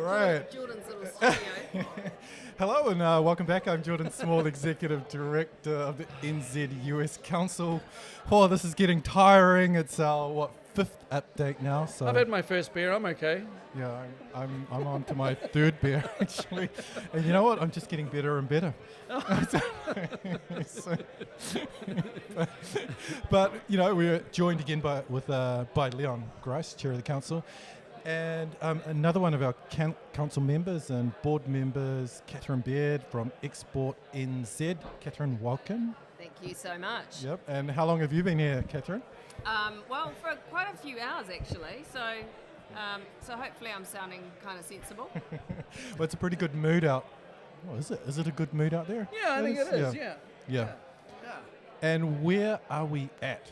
right. Jordan's little studio. Hello and welcome back. I'm Jordan Small, Executive Director of the NZUS Council. Oh, this is getting tiring. It's our, fifth update now. So I've had my first beer, I'm okay. yeah, I'm on to my third beer, actually. And you know what? I'm just getting better and better. But you know, we're joined again by Leon Grice, Chair of the Council. And another one of our council members and board members, Catherine Baird from Export NZ. Catherine, welcome. Thank you so much. Yep. And how long have you been here, Catherine? Well, for quite a few hours actually. So hopefully I'm sounding kind of sensible. Well, it's a pretty good mood out. Oh, is it? Is it a good mood out there? Yeah, I think it is. Yeah. And where are we at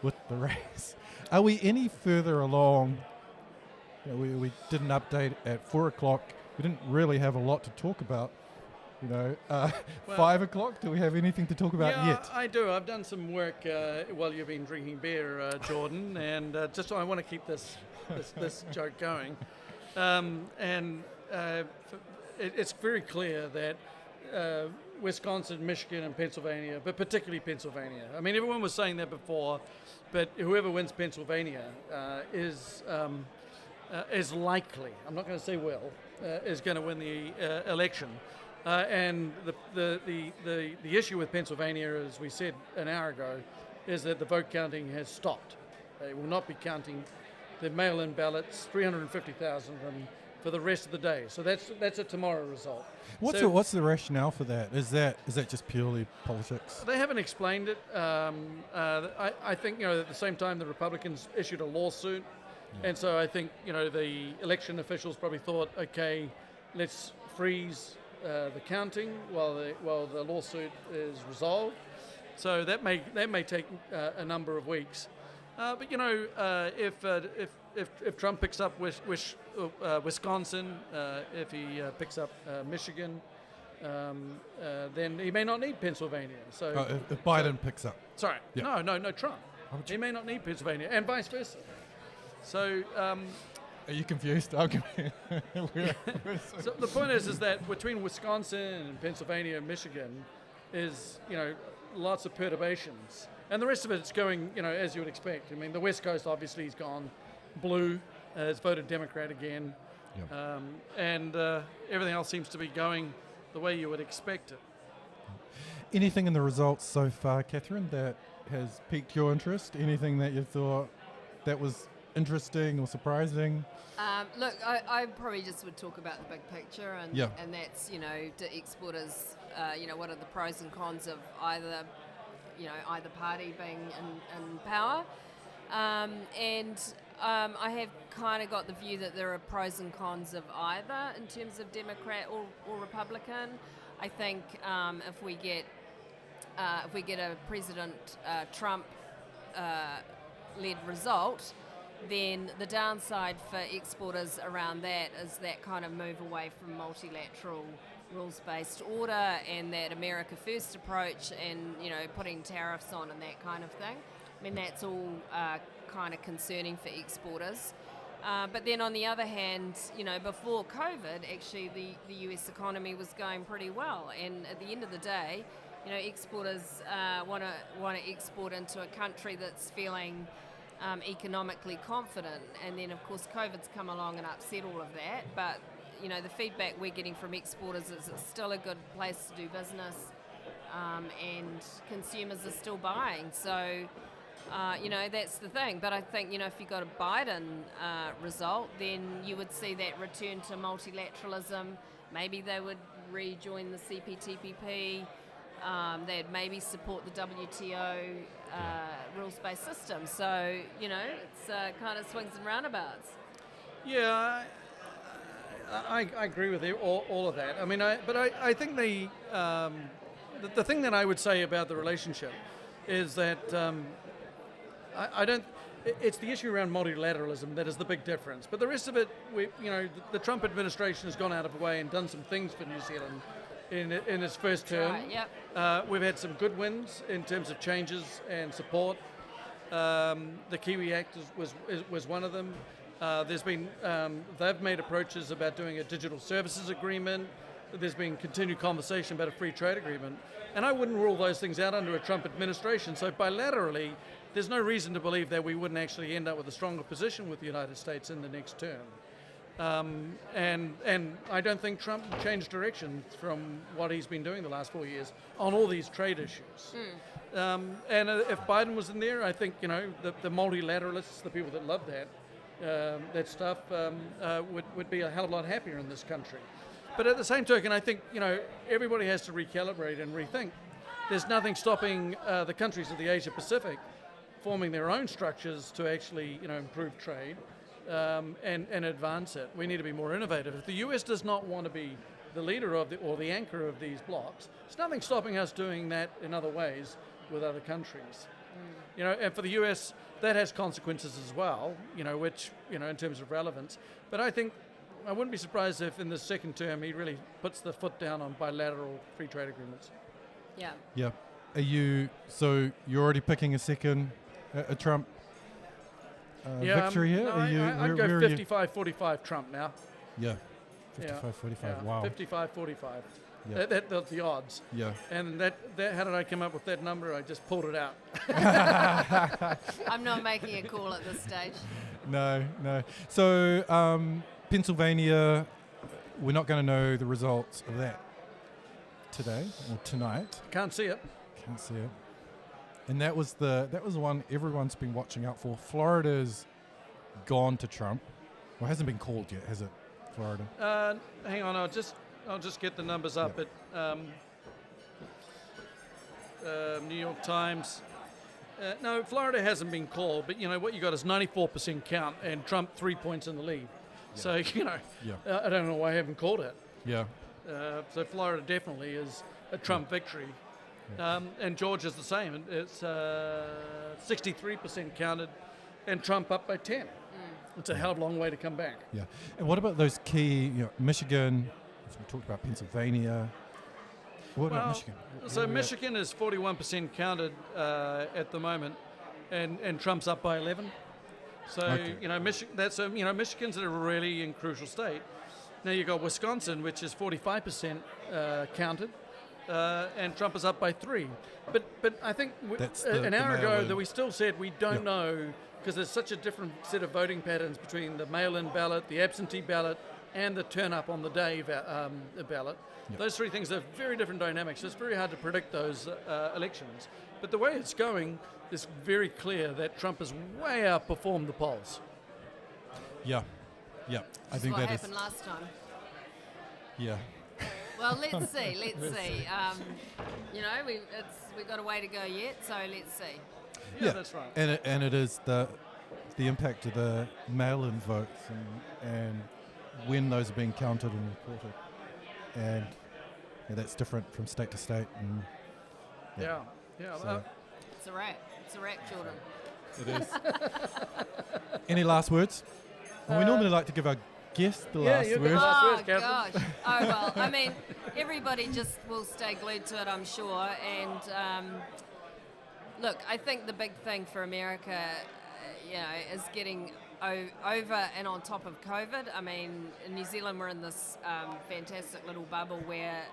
with the race? Are we any further along? You know, we did an update at 4 o'clock. We didn't really have a lot to talk about. You know, Well, 5 o'clock, do we have anything to talk about yet? I do. I've done some work while you've been drinking beer, Jordan, and just I want to keep this joke going. It's very clear that Wisconsin, Michigan, and Pennsylvania, but particularly Pennsylvania. I mean, everyone was saying that before, but whoever wins Pennsylvania is likely, I'm not going to say is going to win the election. And the issue with Pennsylvania, as we said an hour ago, is that the vote counting has stopped. They will not be counting the mail-in ballots, 350,000 of them, for the rest of the day. So that's a tomorrow result. What's the rationale for that? Is that just purely politics? They haven't explained it. I think, you know, at the same time the Republicans issued a lawsuit. And so I think, you know, the election officials probably thought, okay, let's freeze the counting while the lawsuit is resolved. So that may take a number of weeks. But you know, if Trump picks up Wisconsin, if he picks up Michigan, then he may not need Pennsylvania. So if Biden picks up. Sorry, yeah. no, Trump. He may not need Pennsylvania, and vice versa. So, are you confused? So the point is that between Wisconsin and Pennsylvania and Michigan is, you know, lots of perturbations, and the rest of it's going, you know, as you would expect. I mean, the West Coast obviously has gone blue, has voted Democrat again, and everything else seems to be going the way you would expect it. Anything in the results so far, Catherine, that has piqued your interest? Anything that you thought that was interesting or surprising? Look, I probably just would talk about the big picture, and that's, you know, do exporters, you know, what are the pros and cons of either party being in power, and I have kind of got the view that there are pros and cons of either in terms of Democrat or Republican. I think if we get a President Trump led result, then the downside for exporters around that is that kind of move away from multilateral rules-based order and that America First approach, and, you know, putting tariffs on and that kind of thing. I mean, that's all kind of concerning for exporters. But then on the other hand, you know, before COVID, actually the US economy was going pretty well, and at the end of the day, you know, exporters want to export into a country that's feeling economically confident, and then of course COVID's come along and upset all of that, but you know, the feedback we're getting from exporters is it's still a good place to do business, and consumers are still buying. So you know, that's the thing. But I think, you know, if you got a Biden result, then you would see that return to multilateralism. Maybe they would rejoin the CPTPP. They'd maybe support the WTO rules-based system. So, you know, it's kind of swings and roundabouts. Yeah, I agree with you, all of that. I mean, I think the thing that I would say about the relationship is that I don't. It's the issue around multilateralism that is the big difference. But the rest of it, the Trump administration has gone out of the way and done some things for New Zealand in its first term. Right, yep. We've had some good wins in terms of changes and support. The Kiwi Act was one of them. They've made approaches about doing a digital services agreement. There's been continued conversation about a free trade agreement. And I wouldn't rule those things out under a Trump administration. So bilaterally, there's no reason to believe that we wouldn't actually end up with a stronger position with the United States in the next term. And I don't think Trump changed direction from what he's been doing the last 4 years on all these trade issues. And if Biden was in there, I think, the multilateralists, the people that love that stuff, would be a hell of a lot happier in this country. But at the same token, I think, everybody has to recalibrate and rethink. There's nothing stopping the countries of the Asia Pacific forming their own structures to actually, improve trade and advance it. We need to be more innovative. If the US does not want to be the leader or the anchor of these blocks, there's nothing stopping us doing that in other ways with other countries. And for the US, that has consequences as well, which, in terms of relevance. But I think I wouldn't be surprised if in the second term he really puts the foot down on bilateral free trade agreements. Yeah. Yeah. So you're already picking a Trump victory here? No, I'd go 55-45 Trump now. Yeah. 55-45. Wow. 55-45. Yeah. That's the odds. Yeah. And that how did I come up with that number? I just pulled it out. I'm not making a call at this stage. No. So Pennsylvania, we're not going to know the results of that today or tonight. Can't see it. And that was the one everyone's been watching out for. Florida's gone to Trump. Well, it hasn't been called yet, has it, Florida? Hang on, I'll just get the numbers up. Yep. At New York Times. No, Florida hasn't been called, but what you got is 94% count and Trump 3 points in the lead. Yeah. So, I don't know why I haven't called it. Yeah. So Florida definitely is a Trump victory. Yeah. And Georgia's the same. It's 63% counted and Trump up by 10. It's a hell of a long way to come back. Yeah. And what about those key, Michigan, we talked about Pennsylvania. What about Michigan? So Michigan is 41% counted at the moment and Trump's up by 11. So, okay. Michigan's in a really crucial state. Now you've got Wisconsin, which is 45% counted, and Trump is up by 3. But I think an hour ago that we still said we don't know because there's such a different set of voting patterns between the mail-in ballot, the absentee ballot, and the turn-up on the day ballot. Yep. Those three things are very different dynamics. So it's very hard to predict those elections. But the way it's going, it's very clear that Trump has way outperformed the polls. Yeah. I think what happened last time. Yeah. Well, let's see. We've got a way to go yet, so let's see. Yeah, that's right. And it is the impact of the mail-in votes and when those are being counted and reported, and that's different from state to state. And so it's a wrap. It's a wrap, Jordan. It is. Any last words? Well, we normally like to give our guest the last word. Oh, gosh. Oh, well, I mean, everybody just will stay glued to it, I'm sure. And, look, I think the big thing for America, is getting over and on top of COVID. I mean, in New Zealand, we're in this fantastic little bubble where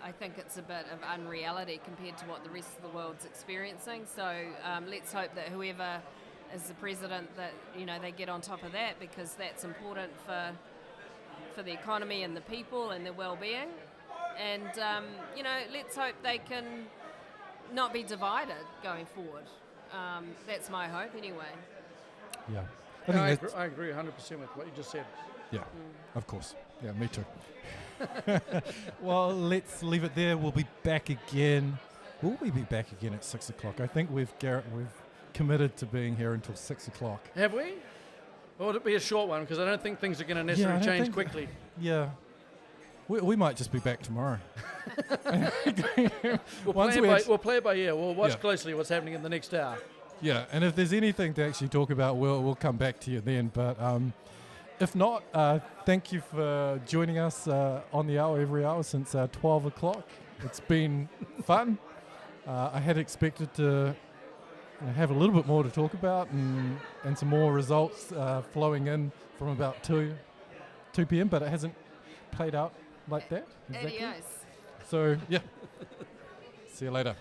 I think it's a bit of unreality compared to what the rest of the world's experiencing. So let's hope that whoever is the president, that they get on top of that, because that's important for the economy and the people and their well-being. And let's hope they can not be divided going forward. That's my hope, anyway. Yeah, I agree 100% with what you just said. Yeah, of course. Yeah, me too. Well, let's leave it there. We'll be back again. Will we be back again at 6 o'clock? I think we've committed to being here until 6 o'clock. Have we? Or would it be a short one? Because I don't think things are going to necessarily change quickly. Yeah. We might just be back tomorrow. We'll play it by ear. We'll watch closely what's happening in the next hour. Yeah, and if there's anything to actually talk about, we'll come back to you then. But if not, thank you for joining us on the hour every hour since 12 o'clock. It's been fun. I had expected to have a little bit more to talk about and some more results flowing in from about 2 p.m, but it hasn't played out like that. Exactly. Adios. So, yeah. See you later.